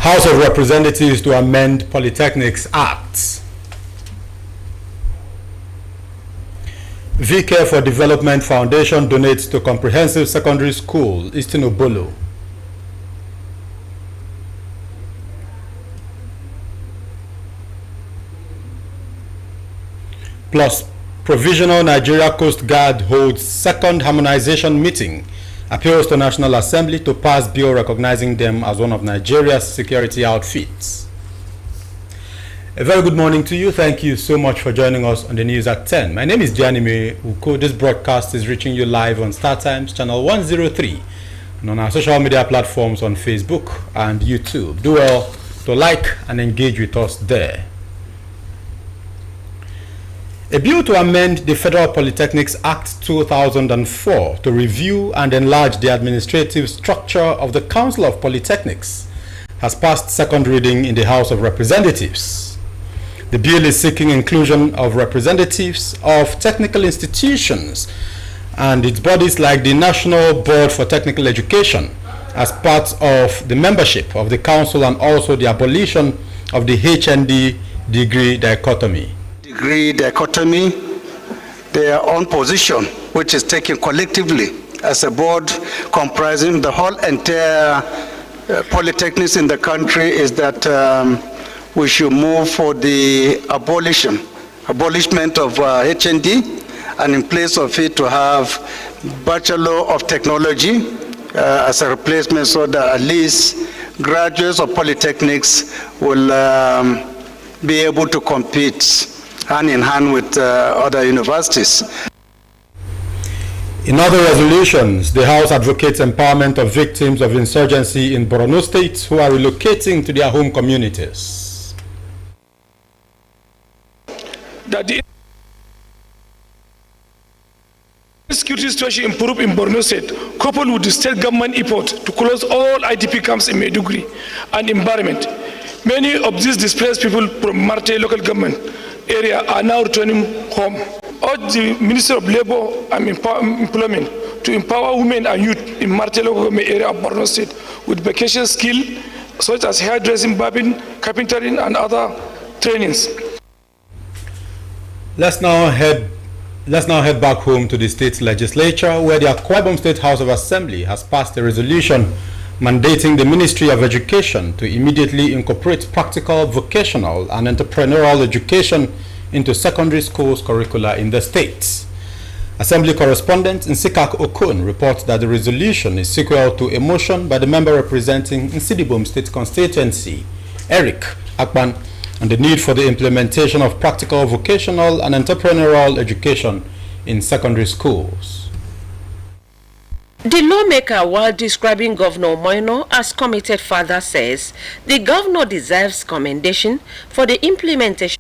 House of Representatives to amend Polytechnics Act. VCare for Development Foundation donates to Comprehensive Secondary School, Eastern Obolo. Plus, Provisional Nigeria Coast Guard holds second harmonization meeting, appeals to National Assembly to pass bill recognizing them as one of Nigeria's security outfits. A very good morning to you. Thank you so much for joining us on the news at 10. My name is Gianime Uko. This broadcast is reaching you live on StarTimes channel 103 and on our social media platforms on Facebook and YouTube. Do well to like and engage with us there. A bill to amend the Federal Polytechnics Act 2004 to review and enlarge the administrative structure of the Council of Polytechnics has passed second reading in the House of Representatives. The bill is seeking inclusion of representatives of technical institutions and its bodies like the National Board for Technical Education as part of the membership of the Council, and also the abolition of the HND degree dichotomy. Their own position, which is taken collectively as a board comprising the whole entire polytechnics in the country, is that we should move for the abolishment of HND, and in place of it to have Bachelor of Technology as a replacement, so that at least graduates of polytechnics will be able to compete hand in hand with other universities. In other resolutions, the House advocates empowerment of victims of insurgency in Borno State who are relocating to their home communities. That the security situation improve in Borno State, coupled with the state government effort to close all IDP camps in Maiduguri and environment. Many of these displaced people from Marte local government area are now returning home. Urge the Minister of Labour and Employment to empower women and youth in Marte local government area of Borno State with vocational skill such as hairdressing, barbing, carpentering, and other trainings. Let's now head back home to the state legislature, where the Akwa Ibom State House of Assembly has passed a resolution mandating the Ministry of Education to immediately incorporate practical, vocational, and entrepreneurial education into secondary schools curricula in the state. Assembly correspondent Nsikak Okun reports that the resolution is sequel to a motion by the member representing Nsidibom State Constituency, Eric Akpan, and the need for the implementation of practical, vocational, and entrepreneurial education in secondary schools. The lawmaker, while describing Governor Moino as committed father, says the governor deserves commendation for the implementation.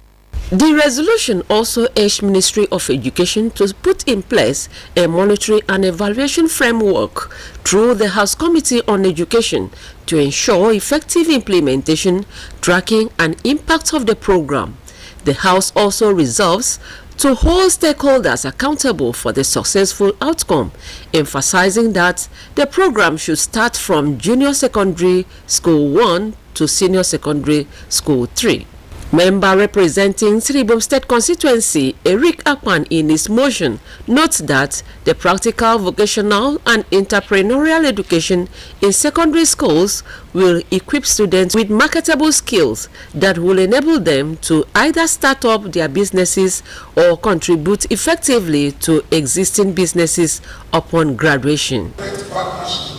The resolution also urged Ministry of Education to put in place a monitoring and evaluation framework through the House Committee on Education to ensure effective implementation, tracking, and impact of the program. The House also resolves to hold stakeholders accountable for the successful outcome, emphasizing that the program should start from Junior Secondary School 1 to Senior Secondary School 3. Member representing Nsidibom State Constituency, Eric Akpan, in his motion, notes that the practical, vocational, and entrepreneurial education in secondary schools will equip students with marketable skills that will enable them to either start up their businesses or contribute effectively to existing businesses upon graduation. Partnership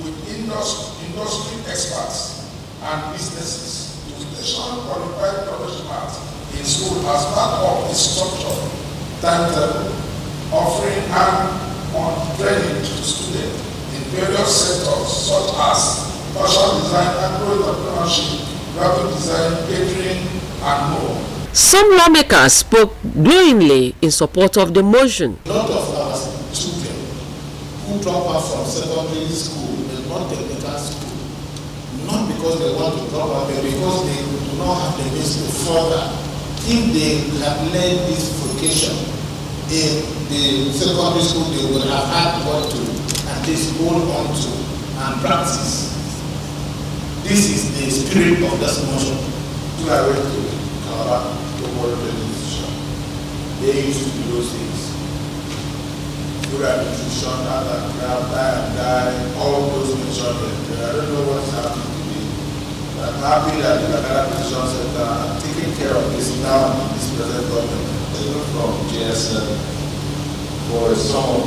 with industry experts and businesses to station qualified professionals in school as part of the structure timetable, offering hands-on training to students in various sectors such as fashion design, agro-entrepreneurship, graphic design, catering, and more. Some lawmakers spoke glowingly in support of the motion. A lot of our children who drop out from secondary school and non-technical school, not because they want to drop out, but because they do not have the means to further. If they have learned this vocation in the secondary school, they would have had what to at least hold on to and practice. This is the spirit of this motion. I went to Calabar to work in nutrition. They used to do those things. Good at nutrition, die, all those mentioned. I don't know what's happening today. But I'm happy that the Canada Nutrition Center are taking care of this now in this present government. Even from JSL, for some of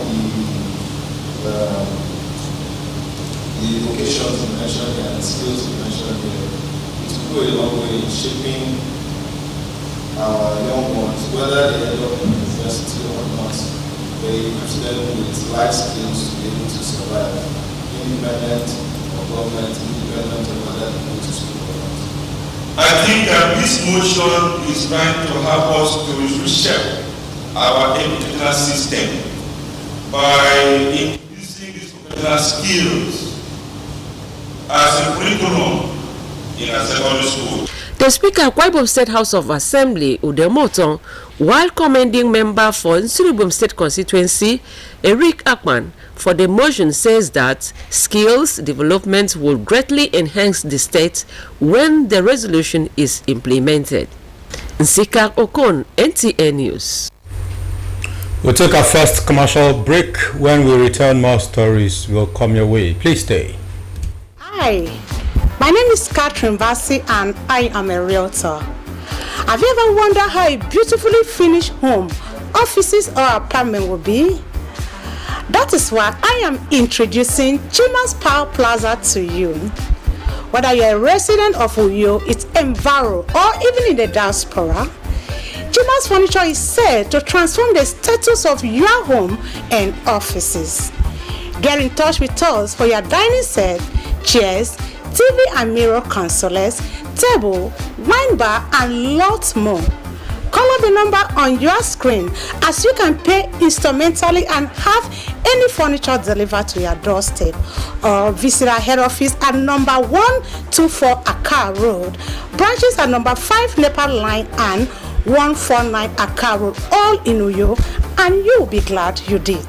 the vocations you mentioned here and skills you mentioned here, it will go a long way in shaping our young ones, whether they end up in university or not, they equip them with life skills to be able to survive, independent of government, independent of whether they go to school or not. I think that this motion is trying to help us to reshape our educational system by increasing these vocational skills as a curriculum in a secondary school. The Speaker of Akwa Ibom State House of Assembly, Udemoton, while commending member for Nsuru State Constituency, Eric Akman, for the motion, says that skills development will greatly enhance the state when the resolution is implemented. Nsika Okon, NTN News. We'll take our first commercial break. When we return, more stories will come your way. Please stay. Hi, my name is Catherine Bassi and I am a realtor. Have you ever wondered how a beautifully finished home, offices or apartment will be? That is why I am introducing Chima's Power Plaza to you. Whether you're a resident of Uyo, its Enviro, or even in the diaspora, Chima's Furniture is set to transform the status of your home and offices. Get in touch with us for your dining set, chairs, TV and mirror consoles, table, wine bar, and lots more. Call up the number on your screen as you can pay instrumentally and have any furniture delivered to your doorstep. Or visit our head office at number 124 Accra Road. Branches are number 5 Nepal Line and 149 Accra Road, all in Uyo, and you'll be glad you did.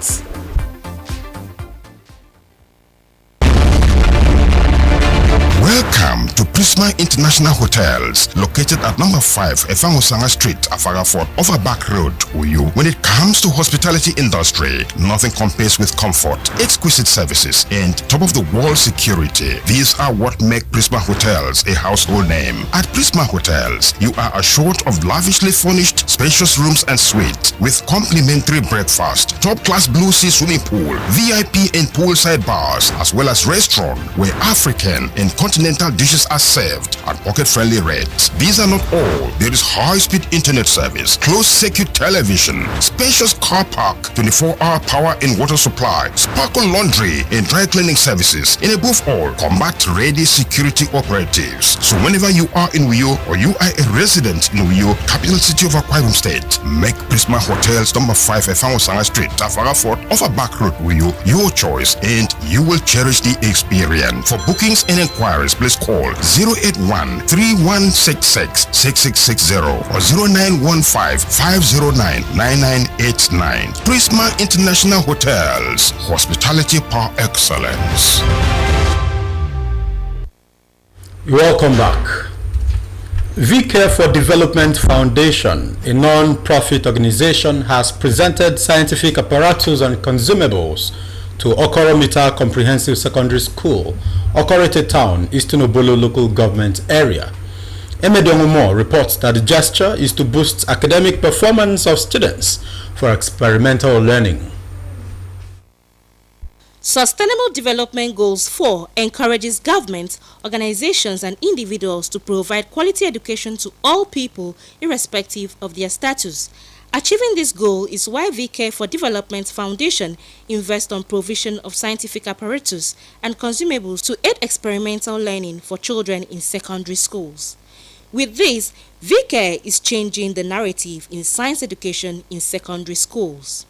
Welcome to Prisma International Hotels, located at number 5 Efangosanga Street, Afara Fort, Over Back Road, Uyo. When it comes to hospitality industry, nothing compares with comfort, exquisite services, and top-of-the-world security. These are what make Prisma Hotels a household name. At Prisma Hotels, you are assured of lavishly furnished, spacious rooms and suites with complimentary breakfast, top-class Blue Sea swimming pool, VIP and poolside bars, as well as restaurant where African and continental dishes are served at pocket-friendly rates. These are not all. There is high-speed internet service, closed-circuit television, spacious car park, 24-hour power and water supply, sparkle laundry and dry cleaning services, and above all, combat-ready security operatives. So whenever you are in Uyo or you are a resident in Uyo, capital city of Akwa Ibom State, make Prisma Hotels number 5 Efangosanga Street, Afara Fort, Over Back Road, Uyo, your choice, and you will cherish the experience. For bookings and inquiries, please call 081-3166-6660 or 0915-509-9989. Prisma International Hotels, hospitality par excellence. Welcome back. VCare for Development Foundation, a non-profit organization, has presented scientific apparatus and consumables to Okoromita Comprehensive Secondary School, Okorete Town, Eastern Obolo Local Government Area. Emedongumo reports that the gesture is to boost academic performance of students for experimental learning. Sustainable Development Goals 4 encourages government, organizations and individuals to provide quality education to all people irrespective of their status. Achieving this goal is why VCare for Development Foundation invests on provision of scientific apparatus and consumables to aid experimental learning for children in secondary schools. With this, VCare is changing the narrative in science education in secondary schools.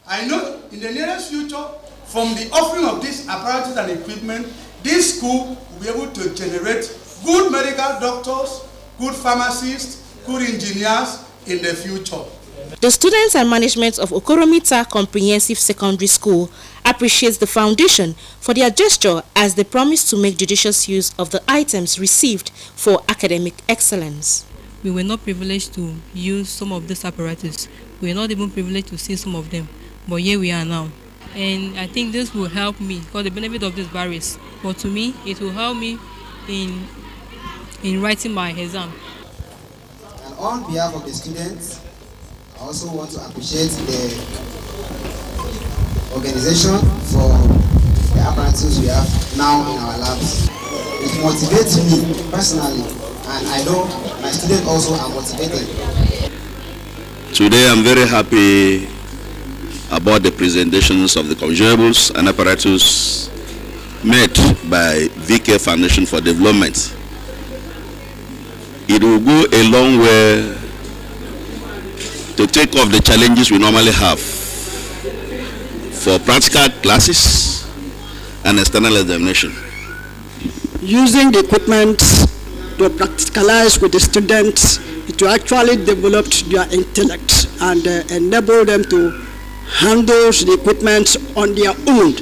I know in the nearest future, from the offering of this apparatus and equipment, this school will be able to generate good medical doctors, good pharmacists, good engineers in the future. The students and management of Okoromita Comprehensive Secondary School appreciates the foundation for their gesture as they promise to make judicious use of the items received for academic excellence. We were not privileged to use some of this apparatus. We were not even privileged to see some of them, but here we are now. And I think this will help me because the benefit of this varies. But to me, it will help me in writing my exam. And on behalf of the students, I also want to appreciate the organization for the apparatus we have now in our labs. It motivates me personally, and I know my students also are motivated. Today I'm very happy about the presentations of the consumables and apparatus made by VCare Foundation for Development. It will go a long way to take off the challenges we normally have for practical classes and external examination. Using the equipment to practicalize with the students, it will actually develop their intellect and enable them to handle the equipment on their own.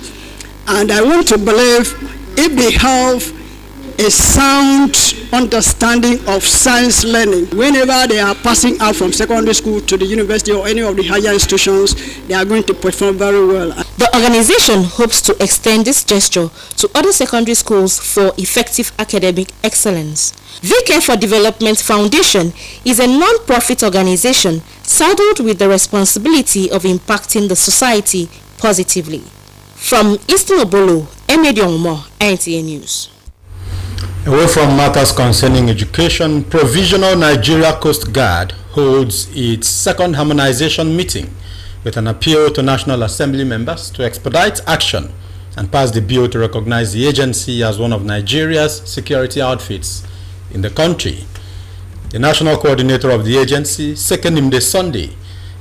And I want to believe if they have a sound understanding of science learning, whenever they are passing out from secondary school to the university or any of the higher institutions, they are going to perform very well. The organization hopes to extend this gesture to other secondary schools for effective academic excellence. VCare for Development Foundation is a non-profit organization saddled with the responsibility of impacting the society positively. From Eastern Obolo, Emedion, NTA News. Away from matters concerning education, Provisional Nigeria Coast Guard holds its second harmonization meeting with an appeal to National Assembly members to expedite action and pass the bill to recognize the agency as one of Nigeria's security outfits in the country. The national coordinator of the agency, Sekenimde Sunday,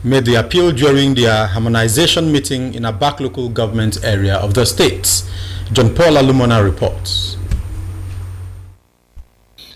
made the appeal during their harmonization meeting in a back local government area of the state. John Paul Alumona reports.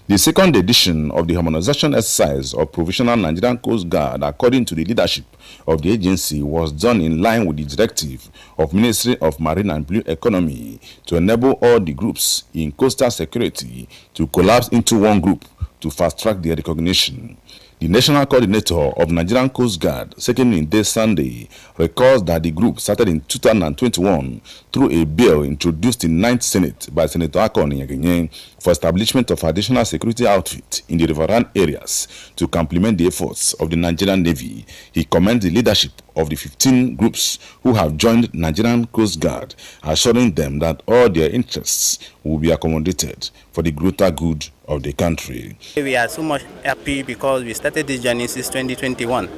The second edition of the harmonization exercise of Provisional Nigerian Coast Guard, according to the leadership of the agency, was done in line with the directive of Ministry of Marine and Blue Economy to enable all the groups in coastal security to collapse into one group to fast-track their recognition. The national coordinator of Nigerian Coast Guard, Sekenimde Sunday, recalls that the group started in 2021 through a bill introduced in 9th Senate by Senator Akoni Nyegenye for establishment of additional security outfit in the riverine areas to complement the efforts of the Nigerian Navy. He commends the leadership of the 15 groups who have joined Nigerian Coast Guard, assuring them that all their interests will be accommodated for the greater good of the country. We are so much happy because we started this journey since 2021.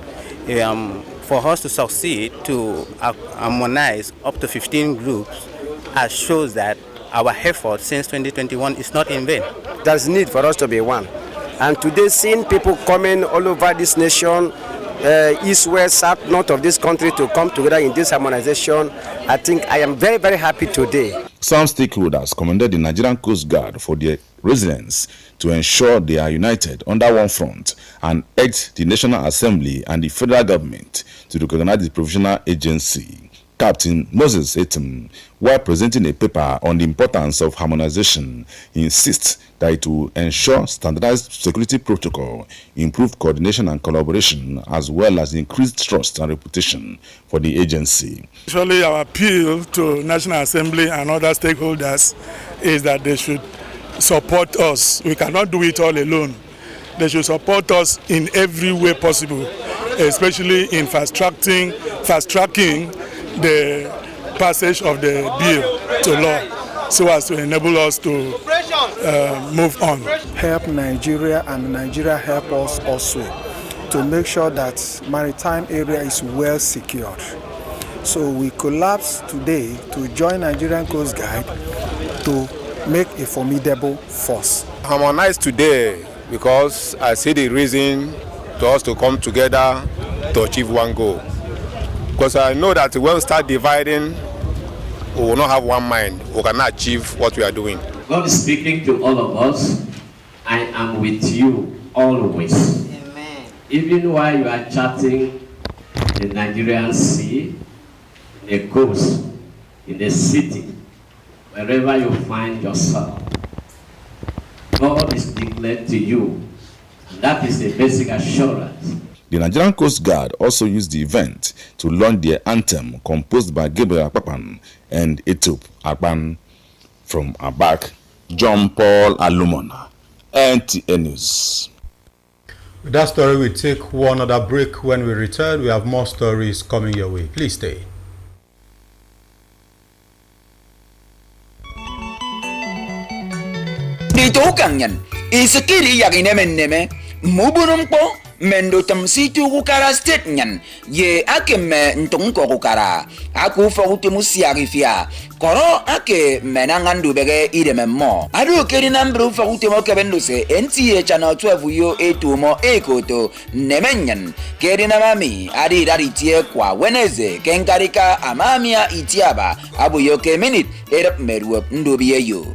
For us to succeed to harmonize up to 15 groups shows that our effort since 2021 is not in vain. There's need for us to be one. And today, seeing people coming all over this nation, east, west, south, north of this country to come together in this harmonization, I think I am very, very happy today. Some stakeholders commended the Nigerian Coast Guard for their resilience to ensure they are united under one front and urged the National Assembly and the federal government to recognize the provisional agency. Captain Moses Etim, while presenting a paper on the importance of harmonization, insists that it will ensure standardized security protocol, improve coordination and collaboration, as well as increased trust and reputation for the agency. Actually, our appeal to National Assembly and other stakeholders is that they should support us. We cannot do it all alone. They should support us in every way possible, especially in fast-tracking the passage of the bill to law, so as to enable us to move on. Help Nigeria and Nigeria help us also. to make sure that maritime area is well secured. So we collapsed today to join Nigerian Coast Guard to make a formidable force. Harmonized today because I see the reason to us to come together to achieve one goal. Because I know that when we start dividing, we will not have one mind. We cannot achieve what we are doing. God is speaking to all of us. I am with you always. Amen. Even while you are chatting in the Nigerian Sea, in the coast, in the city, wherever you find yourself, God is declared to you. And that is the basic assurance. The Nigerian Coast Guard also used the event to launch their anthem composed by Gabriel Akpan and Etop Akpan. From Abak, John Paul Alumona, NTA News. With that story, we take one other break. When we return, we have more stories coming your way. Please stay. Mendo tamsitu kukara state nyan ye ake me ntonko kukara aku faute musiarifia koro ake menangandu bege ide memmo adu keri nambru faute mo kebenduse NTA channel 12 yo etumo ekoto nemenyan keri namami adi daritie kwa weneze kenkarika amamia itiaba abu yo ke minute erap meruop ndobiye yo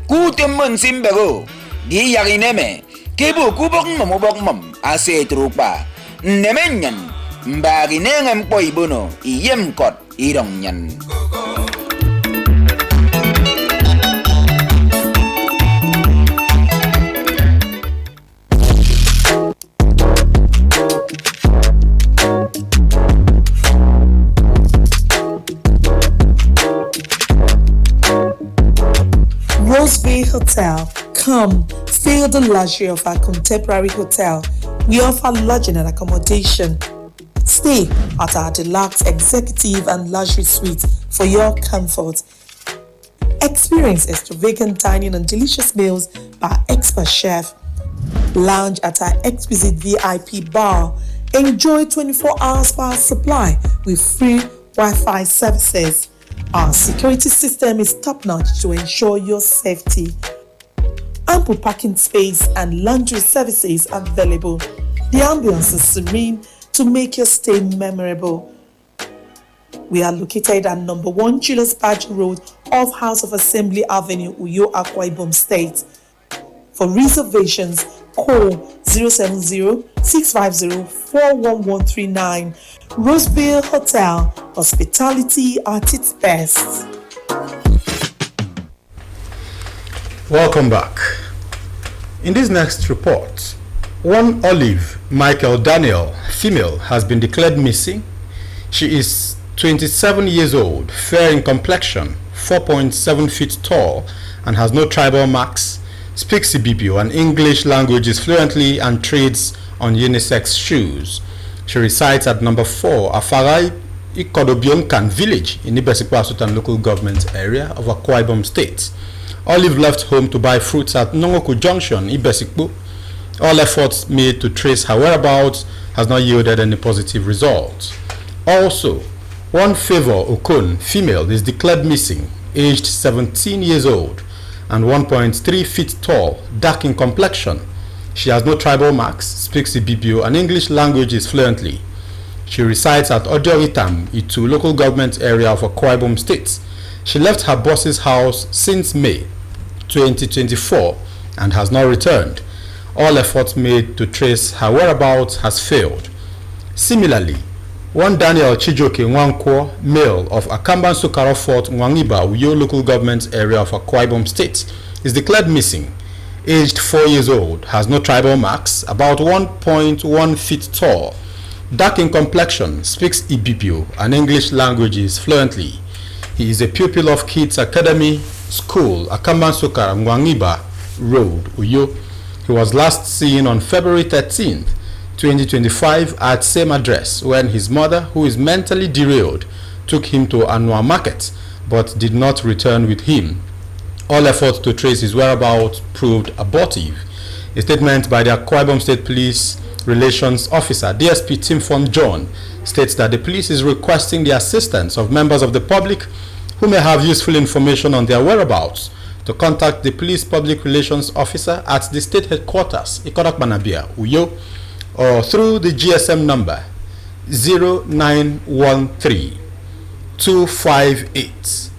kutemon simbego di yagineme Kebo kubok mom ase trupa nemenyan mbagi nengem poibono iyem kot irongyan. Roseville Hotel. Come, feel the luxury of our contemporary hotel. We offer lodging and accommodation. Stay at our deluxe executive and luxury suite for your comfort. Experience extravagant dining and delicious meals by expert chef. Lounge at our exquisite VIP bar. Enjoy 24 hours power supply with free Wi-Fi services. Our security system is top-notch to ensure your safety. Ample parking space and laundry services available. The ambience is serene to make your stay memorable. We are located at number 1 Julius Badge Road off House of Assembly Avenue, Uyo, Akwa Ibom State. For reservations, call 070-650-41139. Roseville Hotel, hospitality at its best. Welcome back. In this next report, one Olive Michael Daniel, female, has been declared missing. She is 27 years old, fair in complexion, 4.7 feet tall, and has no tribal marks, speaks Ibibio and English languages fluently, and trades on unisex shoes. She resides at number 4 Afarai Ikodobionkan village in Ibesikwa Sultan local government area of Akwa Ibom State. Olive left home to buy fruits at Nongoku Junction, Ibesikpo. All efforts made to trace her whereabouts has not yielded any positive results. Also, one Favor Okon, female, is declared missing, aged 17 years old and 1.3 feet tall, dark in complexion. She has no tribal marks, speaks Ibibio and English languages fluently. She resides at Odioritam, Itu local government area of Akwa Ibom State. She left her boss's house since May 2024 and has not returned. All efforts made to trace her whereabouts has failed. Similarly, one Daniel Chijoke Nwankwo, male of Akamban Sukaro Fort, Nwangiba, Uyo local government area of Akwa Ibom State, is declared missing. Aged 4 years old, has no tribal marks, about 1.1 feet tall, dark in complexion, speaks Ibibio and English languages fluently. He is a pupil of Kids Academy School, Akamban Sukara, Nwangiba Road, Uyo. He was last seen on February 13th, 2025 at same address when his mother, who is mentally derailed, took him to Anua Market but did not return with him. All efforts to trace his whereabouts proved abortive. A statement by the Akwa Ibom State Police Relations Officer, DSP Tim Fon John, states that the police is requesting the assistance of members of the public who may have useful information on their whereabouts to contact the Police Public Relations Officer at the state headquarters, Ikodak Banabia, Uyo, or through the GSM number 0913 258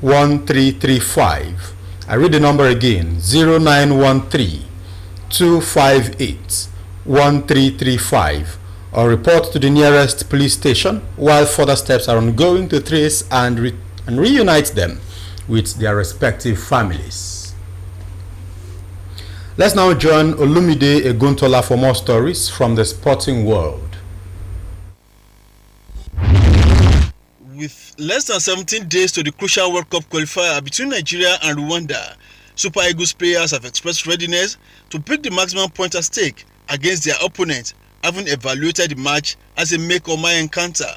1335. I read the number again, 0913 258 1335, or report to the nearest police station while further steps are ongoing to trace and reunite them with their respective families. Let's now join Olumide Eguntola for more stories from the sporting world. With less than 17 days to the crucial World Cup qualifier between Nigeria and Rwanda, Super Eagles players have expressed readiness to pick the maximum point at stake against their opponent, having evaluated the match as a make-or-buy encounter.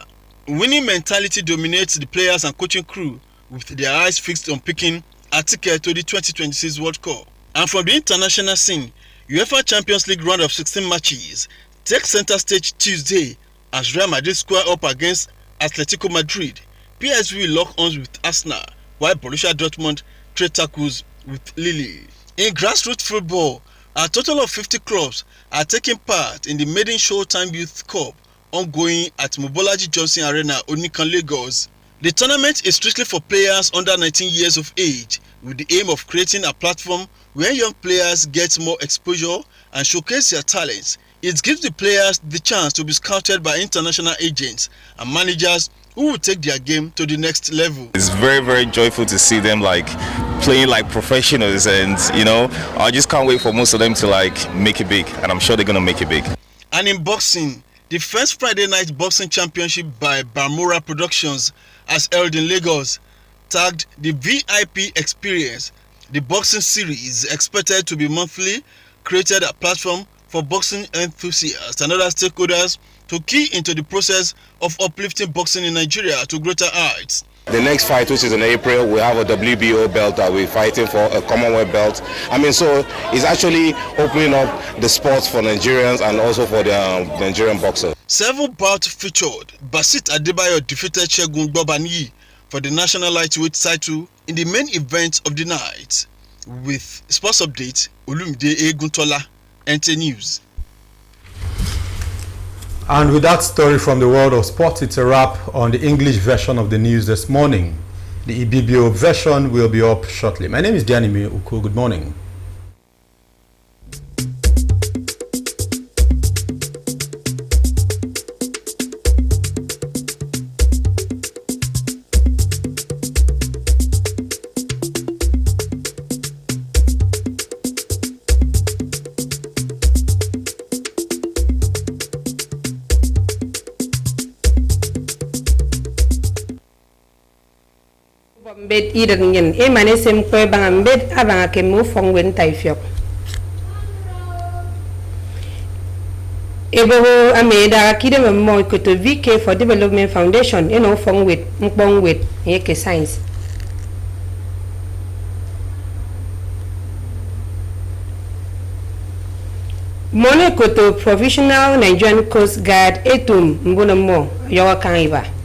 Winning mentality dominates the players and coaching crew, with their eyes fixed on picking a ticket to the 2026 World Cup. And from the international scene, UEFA Champions League round of 16 matches takes center stage Tuesday as Real Madrid square up against Atletico Madrid. PSV lock arms with Arsenal, while Borussia Dortmund trade tackles with Lille. In grassroots football, a total of 50 clubs are taking part in the Maiden Showtime Youth Cup ongoing at Mobolaji Johnson Arena, Onikan, Lagos. The tournament is strictly for players under 19 years of age, with the aim of creating a platform where young players get more exposure and showcase their talents. It gives the players the chance to be scouted by international agents and managers who will take their game to the next level. It's very, very joyful to see them playing like professionals, and I just can't wait for most of them to make it big, and I'm sure they're gonna make it big. And in boxing, the first Friday night boxing championship by Barmora Productions as held in Lagos, tagged the VIP Experience. The boxing series, expected to be monthly, created a platform for boxing enthusiasts and other stakeholders to key into the process of uplifting boxing in Nigeria to greater heights. The next fight, which is in April, we have a WBO belt that we're fighting for, a Commonwealth belt. So it's actually opening up the sports for Nigerians and also for the Nigerian boxers. Several bouts featured. Basit Adebayo defeated Shegun Gbobaniyi for the national lightweight title in the main event of the night. With sports update, Olumide Eguntola, NT News. And with that story from the world of sports, it's a wrap on the English version of the news this morning. The Ibibio version will be up shortly. My name is Dianimi Uko. Good morning. Bet idan ngin e mane sem koy bangam bet abanga ke mo fongwen tayfiok ebo ameda kide mo ko to VK for Development Foundation eno fongwet mpongwet yeke science Mone ko to Provisional Nigerian Coast Guard etum mbono mo yowa kaniba